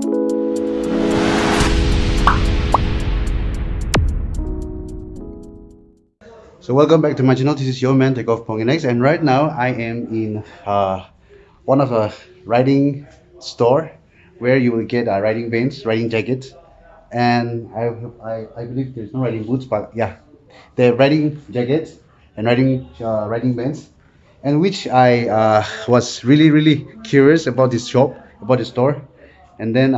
So welcome back to my channel. This is your man Takeoff Ponginex, and right now I am in one of a riding store where you will get riding bands, riding jackets, and I believe there's no riding boots, but yeah, the riding jackets and riding bands, and which I was really curious about this shop, about the store, and then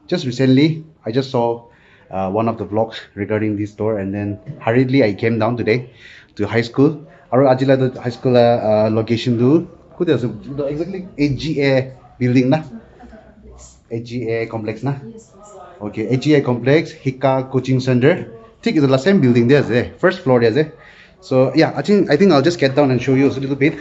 just recently I just saw one of the vlogs regarding this store, and then hurriedly I came down today to high school. Aru ajila the high school location do kude ase exactly HGA building na, HGA complex na. Okay, HGA complex Heikha coaching center. Think it's the same building there, first floor there. So yeah, I think I'll just get down and show you a little bit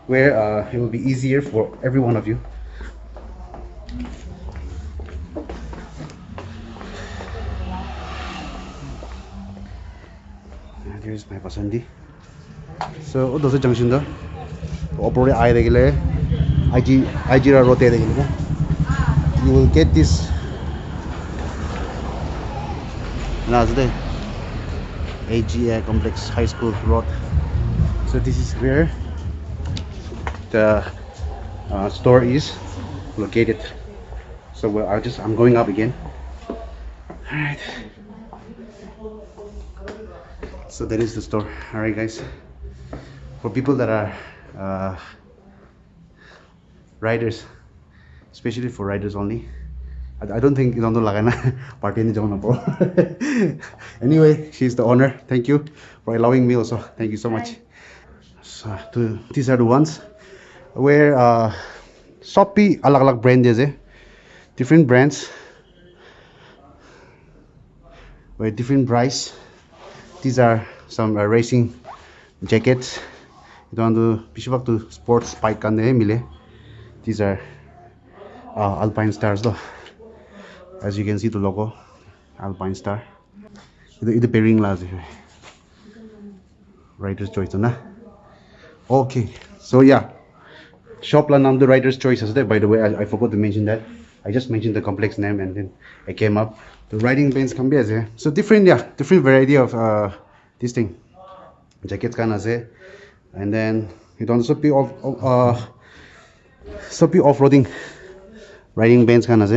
where it will be easier for every one of you. Here's my pasandi. So those are junction though. Opposite I regular IG road regular. You will get this. That's the AGA Complex High School Road. So this is where the store is located. So I'm going up again. All right. So that is the store. All right, guys. For people that are riders, especially for riders only. I don't think you don't like party in the Anyway, she's the owner. Thank you for allowing me also. Thank you so much. So these are the ones where Shopee alag brand is different brands with different price. These are some racing jackets. You don't want to sports bike and mile. These are Alpine Stars though. As you can see the logo, Alpine Star. This pairing last. Riderschoice na. Okay, so yeah, shop la naam the Riderschoice is there. By the way, I forgot to mention that. I just mentioned the complex name and then I came up. The riding bands can be as so different, yeah, different variety of this thing. Jackets can as and then it also be off-roading riding bands can as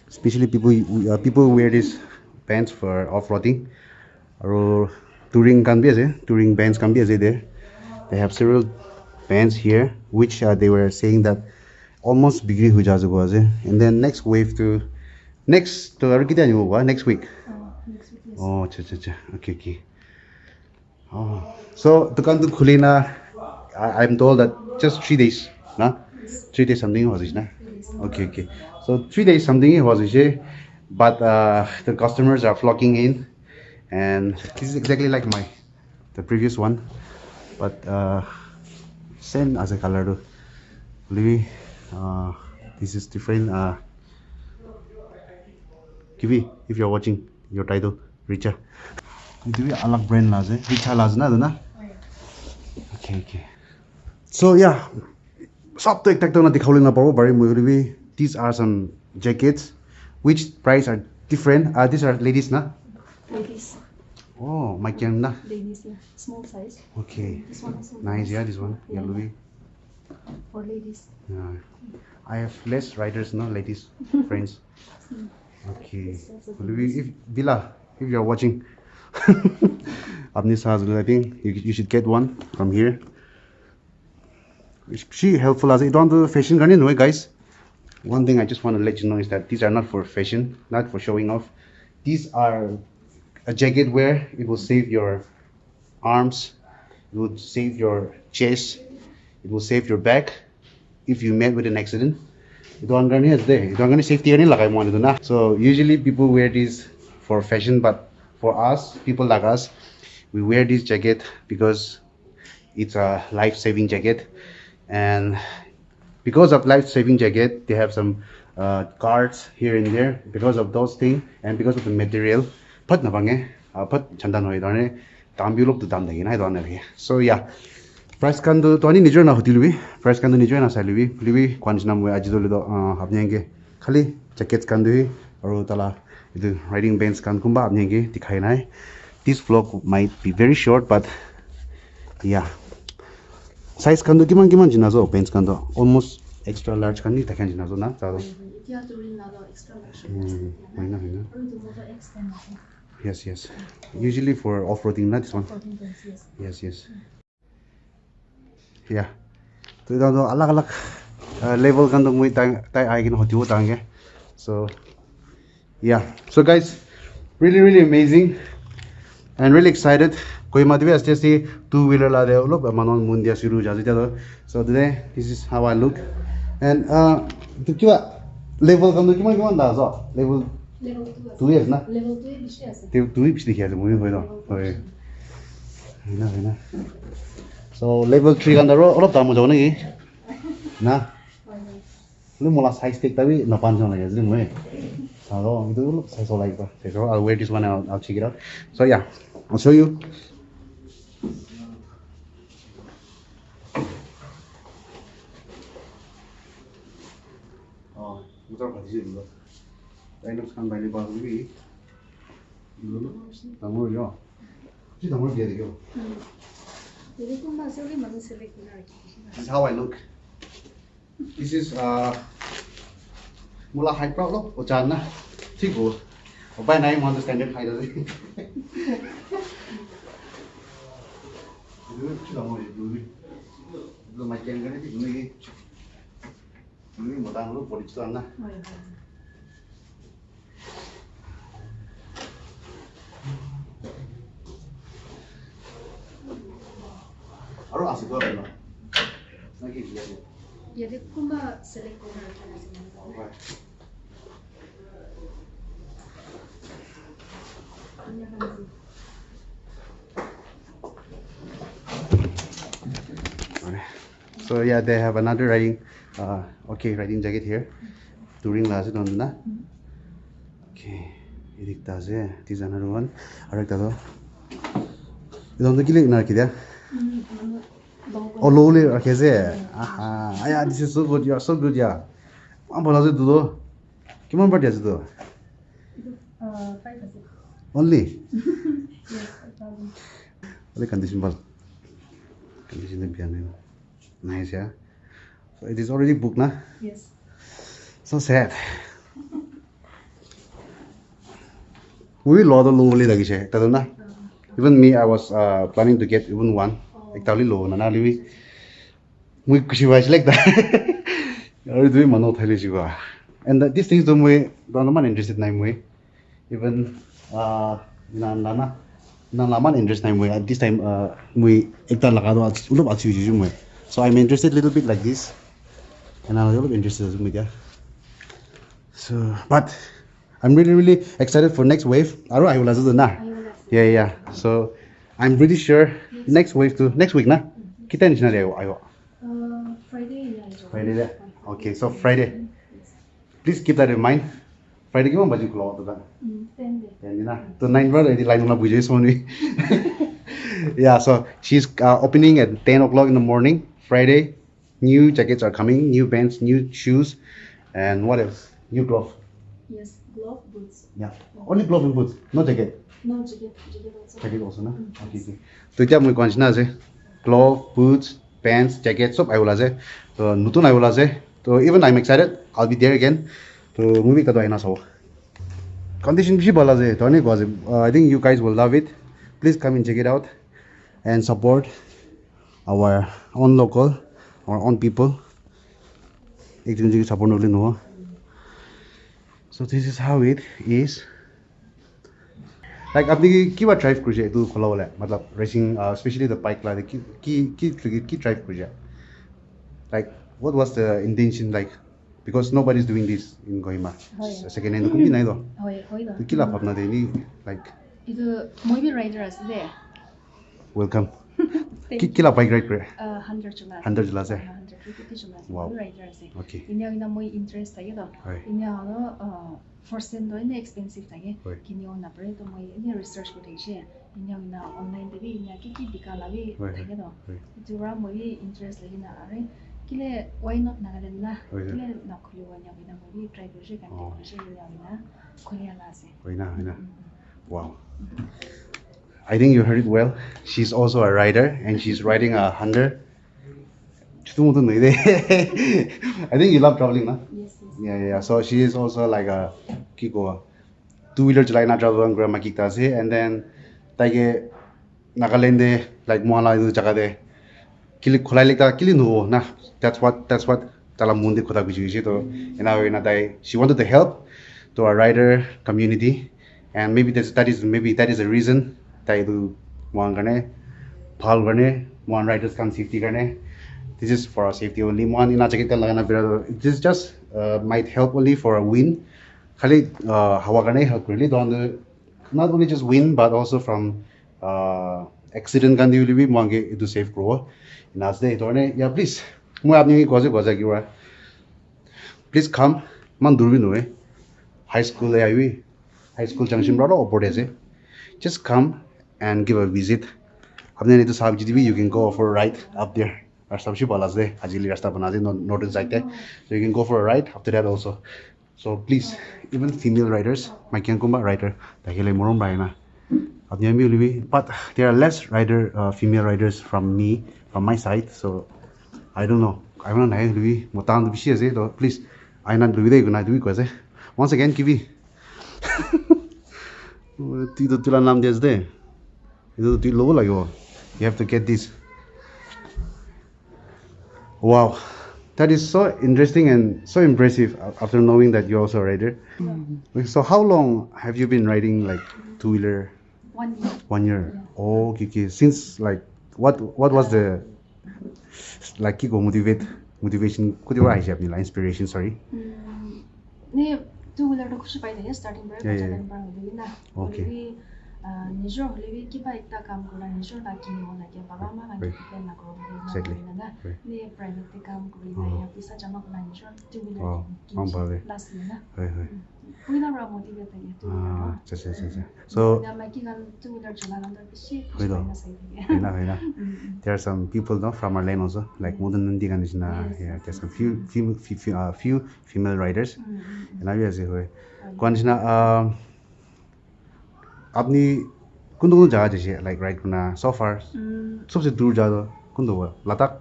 especially people wear these bands for off-roading or touring can be touring bands can be there. They have several bands here which they were saying that almost bigri ho jago and then next wave to next week. Oh, okay. Oh, so dukan to khulina. I'm told that just 3 days, na? 3 days something was it, na? Okay. So 3 days something was it, but the customers are flocking in, and this is exactly like the previous one, but same as a color though. Maybe this is different. Kiwi, if you're watching your title, Richa. This is alag brand la Richa la na. Okay. So yeah, sab to ekta na dikhawle na paro bari moi. These are some jackets which price are different. These are ladies na. Ladies. Oh, my gang na. Ladies, yeah. Small size. Okay. This one also Nice, yeah, this one. Yeah. Louis. For ladies. Yeah. I have less riders, no ladies friends. Okay. Louis, if you're watching, I think you should get one from here. She helpful as it don't do fashion no guys. One thing I just want to let you know is that these are not for fashion, not for showing off. These are a jacket where it will save your arms, it will save your chest, it will save your back if you met with an accident. So usually people wear these for fashion, but for us, people like us, we wear this jacket because it's a life-saving jacket, and because of life-saving jacket, they have some cards here and there because of those things and because of the material. So yeah, price can do 20 nijo na hotilubi, price can do nijo na salibi, libi kwanjina mo ajidole do habnyenge Khali jackets kan dui aru tala idu riding bands kan kumba apni ge dikhai nai. This vlog might be very short but yeah. Size kan do kiman jina zo bands kan do almost extra large kan ni takhan jina zo na ta do. Yeah, to read another extra large. Haina. Or to move the extend. Yes. Usually for off-roading na this one. 14 pence, yes. Yes. Yeah. So ito alag level kan dong mui tai ai kin hotiu tang. So yeah. So guys, really amazing and really excited. Kohima dibe aste aste two-wheeler la de lok manon mundia shuru ja jita. So today this is how I look. And to kiwa level kan do kiman da zo. Level Level 2. 2 yes na. Level 2 is yes. Te 2 piste khia mui hoi do. Hoi. Haina. So level 3 kan da ro olop da mo jo ni. Na. Lu mula size take tabi na pan jong lagi jadi mui. So itu lu size like ba. So I'll wear this one out. I'll check it out. So yeah, I'll show you. Oh, mutar pati sih dulu. Ini kan banyak banget ini. Dulu, tamu yo. Si tamu dia deh yo. Jadi kung masuk ni mana select na. This is how I look. This is mula height pro lo, ojan na. ঠিক ho. By now I'm on the standard height already. Dulu si tamu dia dulu. Dulu macam kan ni dulu ni. Dulu mudah lu polis tu na. Aru asik tu apa? Lagi dia. Jadi kung ba select ko na kana sa mga. So yeah, they have another riding riding jacket here. Touring la ase don na. Okay. Idik ta ase. This is another one. Arak ta do. Idon to kile na kidia. Oh, lowly rakhe ase. Aha. Yeah, this is so good. You are so good, yeah. Am bola ase dudo. Kiman party ase do? 5,000. Only. Yes, 5,000. Only condition ball. Condition the piano. Nice, yeah. So it is already booked, na? Yes. So sad. We lot of lowly lagi siya. Tado na. Even me, I was planning to get even one. Actually low na naliwi. We kushi like that. Already doing mano thali siwa. And these things don't we don't man interested na mo. Even na laman interest na mo. At this time we ekta lagado ulop achi ju mo. So I'm interested a little bit like this. And I'm a little bit interested as well. So but I'm really excited for next wave. Aro I will also do na. Yeah. So I'm pretty sure next wave to next week na. Kita ni sina ayo. Friday. Friday there. Okay, so Friday. Please keep that in mind. Friday gimana baju keluar tu kan? 10 day. Yan na. To 9 brother di line na bujay so ni. Yeah, so she's opening at 10 o'clock in the morning. Friday, new jackets are coming, new bands, new shoes, and what else? New glove. Yes, glove, boots. Yeah, only glove and boots, no jacket. No jacket also. Jacket also na. Okay. So ita mo kung na ase. Glove, boots, pants, jacket, सब आइवला से तो नतुन आइवला से तो even I'm excited. I'll be there again. तो movie का तो आइना सब. Condition भी बोला से तो नहीं कोसे. I think you guys will love it. Please come and check it out and support our own local, our own people. एक दिन जी support नोले no. So this is how it is. Like आपने की बार drive करूँ तो खोला वाला मतलब racing especially the bike ला की drive करूँ like what was the intention like because nobody is doing this in Kohima second hand कुछ नहीं दो तो किला अपना देनी like itu mau bi rider as there. welcome Qila bike ride करे 100 chula. 100 jula से 150 chula. Wow. Rider as. Okay. Ini yang moi interest lagi tu. Ini ano first hand ini expensive lagi. Kini orang nak beri tu moi ini research ko tadi. Ini yang na online tadi ini kiki dikala lagi lagi tu. Itu orang moi interest lagi na are. kile why not Nagaland na kile na khuluwa nya bina mo try kuje kan kuje ya bina khulya la ase Hoina. Wow. I think you heard it well. She's also a rider and she's riding a Hunter. I think you love traveling, na? yes Yeah. So she is also like a kiko two-wheeler chalai na travel ang grandma kikta se and then taike Nagaland de like moala idu jaga de kili khulai lekta kili no na that's what tala mundi khota biji je to in a dai she wanted to help to our rider community and maybe that is a reason tai du mon gane phal gane mon riders kan safety gane this is for our safety only mon ina jacket kan lagana bira this just might help only for a win khali hawa gane help really don't not only just win but also from accident kan diuli bi monge itu safe grow nas de torne yeah please mo apni goza ki wa please come man durbi no high school high school junction bro opor de just come and give a visit apne ni to sab ji you can go for a ride up there or sabshi balas de ajili rasta bana de northern side de so you can go for a ride after that also so please even female riders my kumba rider takile morom bai na but there are less female riders from my side so I don't know I don't know please I not do once again kiwi you have to get this wow that is so interesting and so impressive after knowing that you're also a rider so how long have you been riding like two-wheeler 1 year 1 year oh okay since like what was the like kiko motivation could you write inspiration sorry ne two-wheeler to khushi pai de starting bar Yeah. jagan bar de na Okay. nijor hlebi ki ba ekta kam kora nijor ta kini hola ke baba ma kan ki na ko Exactly. na Right. ne private te kam kori na ya pisa jama kona nijor two-wheeler Oh, bale. last year na Right. Puna ra motivate ya two-wheeler So na ma ki kan two-wheeler chala na da bishi Right on. na sai de there are some people no from our lane also like more than Nandi Yes. yeah there's some few female riders and I say hoy kwanjina apni kundu jaga jese like right kuna so far सबसे दूर जादो kundu wa Ladakh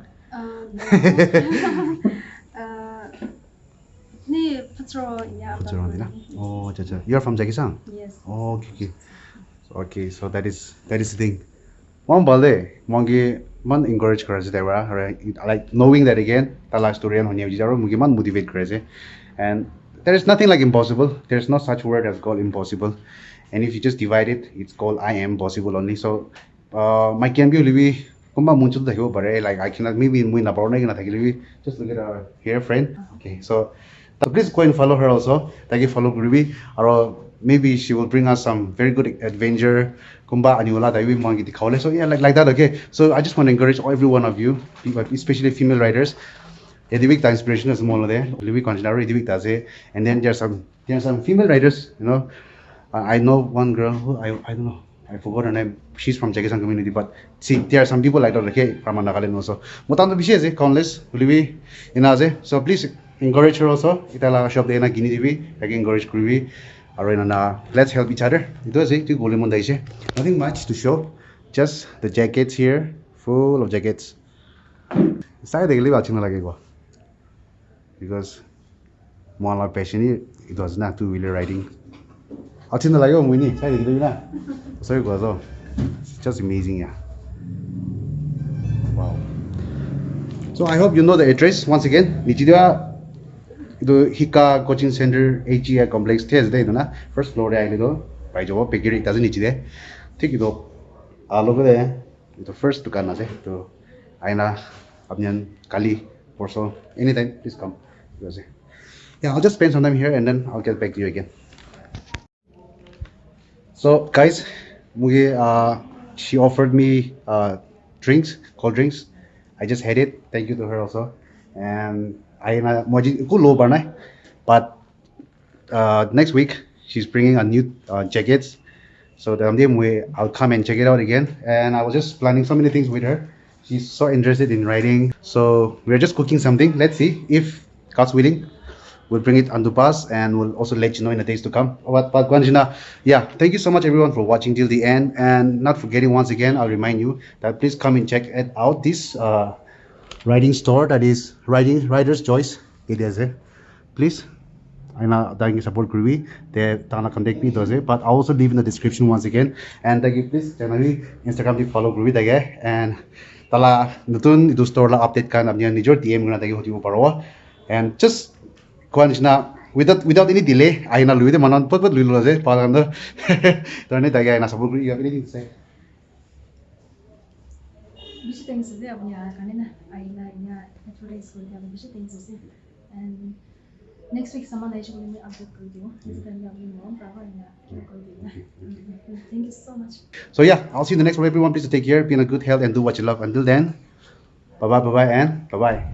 ne patro ya oh you're from Jagisan yes oh okay so that is the thing one balde mongi man encourage kara jeta right like knowing that again tala story and honya jaro mugi man motivate kara and there is nothing like impossible there's no such word as called impossible and if you just divide it it's called I am possible only so my can be livi kumba munchul da bare like I cannot maybe in na parona na thakili just look at our here friend okay so please go and follow her also thank you follow Ruby or maybe she will bring us some very good adventure kumba aniola that we mongi dikhawle so yeah like that okay so I just want to encourage every one of you people especially female riders Edivik the inspiration is more there Livi consider Edivik does and then there are some female riders you know I know one girl who I don't know I forgot her name she's from Jagisan community but see there are some people like that okay from Nagaland also mutanto bishi countless Livi inaze so please encourage her also itala shop de na gini dibi like encourage kuribi arena let's help each other it was it golemon daise nothing much to show just the jackets here full of jackets sai de liba china lagego because more passion it was not two-wheeler riding achina lagyo muini sai de liba so it was just amazing yeah wow so I hope you know the address once again nichida the Heikha coaching center HGI complex test day na first floor ai do pai jo pekiri ta ni chide thik do alo de the first dukan ase to aina apnian kali porso anytime please come yeah I'll just spend some time here and then I'll get back to you again so guys muge she offered me cold drinks I just had it thank you to her also and but next week she's bringing a new jackets so I'll come and check it out again and I was just planning so many things with her She's so interested in riding. So we're just cooking something. Let's see if God's willing. We'll bring it onto pass and we'll also let you know in the days to come. But Guanjina, yeah, thank you so much everyone for watching till the end. And not forgetting once again, I'll remind you that please come and check it out. This riding store that is Riderschoice. It is it. Please. Aina thank support Gruvi. They tana contact me those. But I'll also leave in the description once again. And thank you please channel Instagram to follow Gruvi dage and tala nutun itu store la update kan apni nijor DM guna dage hoti paro. And just without any delay, I na luide manon pot luilo je palando. Tane dage aina support Gruvi anything to say. Bishi thanks is there apnya kanina aina ina advertise ko dia bishi thanks is and next week someone I should update ko diyo this time ya mo prawa ina ko diyo. Thank you so much. So yeah, I'll see you in the next one everyone. Please take care, be in a good health and do what you love. Until then, bye and bye.